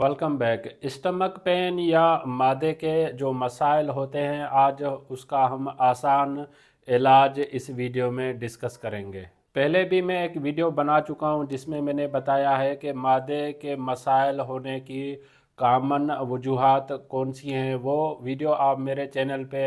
Welcome back. Stomach pain या मादे के जो मसाइल होते हैं, आज उसका हम आसान इलाज इस वीडियो में डिस्कस करेंगे। पहले भी मैं एक वीडियो बना चुका हूं जिसमें मैंने बताया है कि मादे के मसाइल होने की कॉमन वजूहात कौन सी हैं। वो वीडियो आप मेरे चैनल पे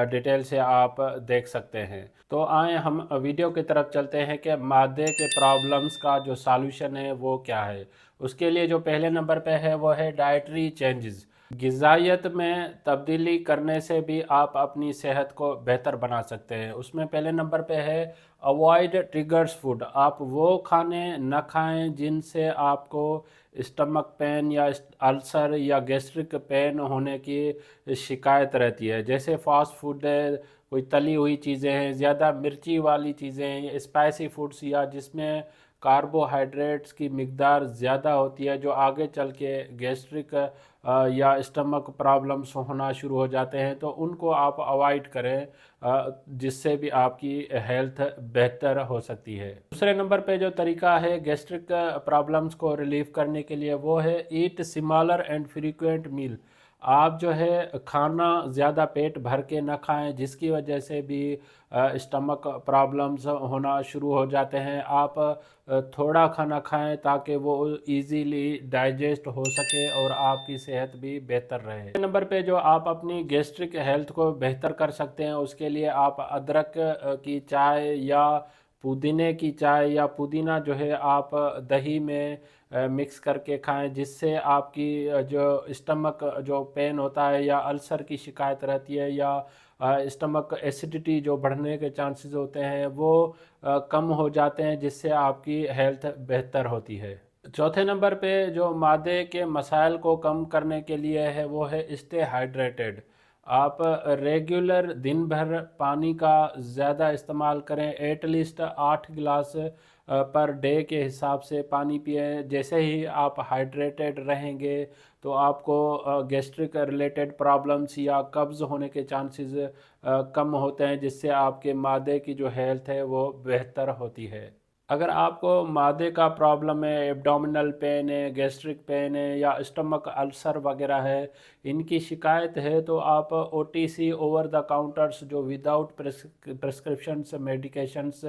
डिटेल से आप देख सकते हैं। तो आए हम वीडियो की तरफ चलते हैं कि मादे के प्रॉब्लम्स का जो सॉल्यूशन है वो क्या है। उसके लिए जो पहले नंबर पे है वो है डाइटरी चेंजेस। ग़िज़ाइयत में तब्दीली करने से भी आप अपनी सेहत को बेहतर बना सकते हैं। उसमें पहले नंबर पे है अवॉइड ट्रिगर्स फूड। आप वो खाने न खाएं जिनसे आपको स्टमक पेन या अल्सर या गैस्ट्रिक पेन होने की शिकायत रहती है। जैसे फास्ट फूड है, कोई तली हुई चीज़ें हैं, ज़्यादा मिर्ची वाली चीज़ें हैं, स्पाइसी फूड्स या जिसमें कार्बोहाइड्रेट्स की मिकदार ज़्यादा होती है, जो आगे चल के गैस्ट्रिक या स्टमक प्रॉब्लम्स होना शुरू हो जाते हैं, तो उनको आप अवॉइड करें, जिससे भी आपकी हेल्थ बेहतर हो सकती है। दूसरे नंबर पे जो तरीका है गैस्ट्रिक प्रॉब्लम्स को रिलीव करने के लिए वो है ईट स्मॉलर एंड फ्रीक्वेंट मील। आप जो है खाना ज़्यादा पेट भर के ना खाएं, जिसकी वजह से भी स्टमक प्रॉब्लम्स होना शुरू हो जाते हैं। आप थोड़ा खाना खाएं ताकि वो इजीली डाइजेस्ट हो सके और आपकी सेहत भी बेहतर रहे। नंबर पे जो आप अपनी गैस्ट्रिक हेल्थ को बेहतर कर सकते हैं, उसके लिए आप अदरक की चाय या पुदीने की चाय या पुदीना जो है आप दही में मिक्स करके खाएं, जिससे आपकी जो स्टमक जो पेन होता है या अल्सर की शिकायत रहती है या स्टमक एसिडिटी जो बढ़ने के चांसेस होते हैं वो कम हो जाते हैं, जिससे आपकी हेल्थ बेहतर होती है। चौथे नंबर पे जो मादे के मसाइल को कम करने के लिए है वो है स्टे हाइड्रेटेड। आप रेगुलर दिन भर पानी का ज़्यादा इस्तेमाल करें। एटलीस्ट 8 गिलास पर डे के हिसाब से पानी पिएं। जैसे ही आप हाइड्रेटेड रहेंगे तो आपको गैस्ट्रिक रिलेटेड प्रॉब्लम्स या कब्ज़ होने के चांसेस कम होते हैं, जिससे आपके मादे की जो हेल्थ है वो बेहतर होती है। अगर आपको मादे का प्रॉब्लम है, एब्डोमिनल पेन है, गैस्ट्रिक पेन है या स्टमक अल्सर वगैरह है, इनकी शिकायत है, तो आप ओटीसी ओवर द काउंटर्स जो विदाउट प्रिस्क्रिप्शंस मेडिकेशंस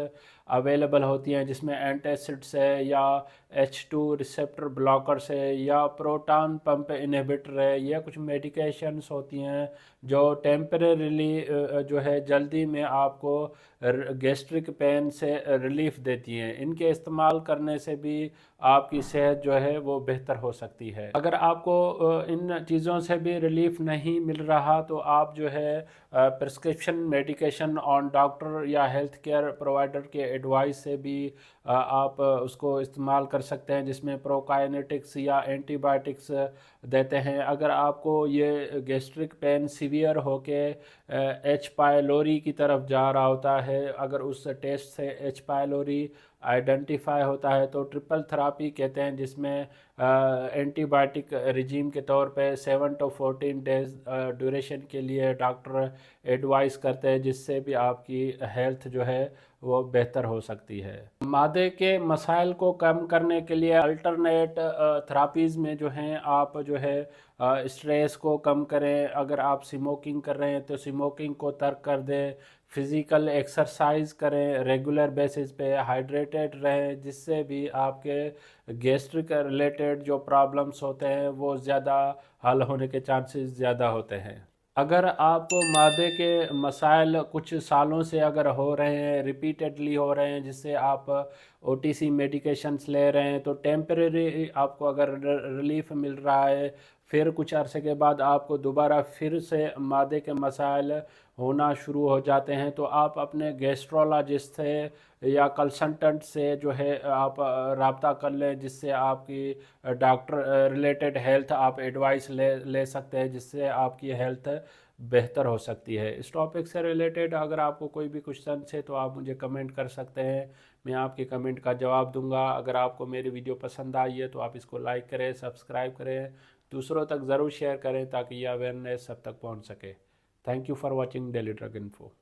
अवेलेबल होती हैं, जिसमें एंटासिड्स है या H2 रिसेप्टर ब्लॉकर्स है या प्रोटॉन पंप इनहिबिटर है, या कुछ मेडिकेशंस होती हैं जो टेम्परेरीली जो है जल्दी में आपको गैस्ट्रिक पेन से रिलीफ देती हैं। इनके इस्तेमाल करने से भी आपकी सेहत जो है वो बेहतर हो सकती है। अगर आपको इन चीज़ों से भी रिलीफ नहीं मिल रहा तो आप जो है प्रिस्क्रिप्शन मेडिकेशन ऑन डॉक्टर या हेल्थ केयर प्रोवाइडर के एडवाइस से भी आप उसको इस्तेमाल कर सकते हैं, जिसमें प्रोकाइनेटिक्स या एंटीबायोटिक्स देते हैं। अगर आपको ये गैस्ट्रिक पेन सीवियर होके एच पायलोरी की तरफ जा रहा होता है, अगर उस टेस्ट से एच पायलोरी आइडेंटिफाई होता है तो ट्रिपल थेरापी कहते हैं, जिसमें एंटीबायोटिक रिजीम के तौर पे 7 to 14 डेज ड्यूरेशन के लिए डॉक्टर एडवाइस करते हैं, जिससे भी आपकी हेल्थ जो है वो बेहतर हो सकती है। मादे के मसाइल को कम करने के लिए अल्टरनेट थेरापीज़ में जो हैं, आप जो है स्ट्रेस को कम करें। अगर आप स्मोकिंग कर रहे हैं तो स्मोकिंग को तर्क कर दें। फिज़िकल एक्सरसाइज करें रेगुलर बेसिस पे, हाइड्रेटेड रहें, जिससे भी आपके गैस्ट्रिक रिलेटेड जो प्रॉब्लम्स होते हैं वो ज़्यादा हल होने के चांसेस ज़्यादा होते हैं। अगर आपको मादे के मसाइल कुछ सालों से अगर हो रहे हैं, रिपीटेडली हो रहे हैं, जिससे आप ओटीसी मेडिकेशंस ले रहे हैं, तो टेम्परेरी आपको अगर रिलीफ मिल रहा है, फिर कुछ अरसे के बाद आपको दोबारा फिर से मादे के मसाइल होना शुरू हो जाते हैं, तो आप अपने गैस्ट्रोलॉजिस्ट से या कंसल्टेंट से जो है आप राब्ता कर लें, जिससे आपकी डॉक्टर रिलेटेड हेल्थ आप एडवाइस ले सकते हैं, जिससे आपकी हेल्थ बेहतर हो सकती है। इस टॉपिक से रिलेटेड अगर आपको कोई भी क्वेश्चन है तो आप मुझे कमेंट कर सकते हैं, मैं आपके कमेंट का जवाब दूंगा। अगर आपको मेरी वीडियो पसंद आई है तो आप इसको लाइक करें, सब्सक्राइब करें, दूसरों तक ज़रूर शेयर करें ताकि यह अवेयरनेस सब तक पहुंच सके। Thank you for watching daily drug info.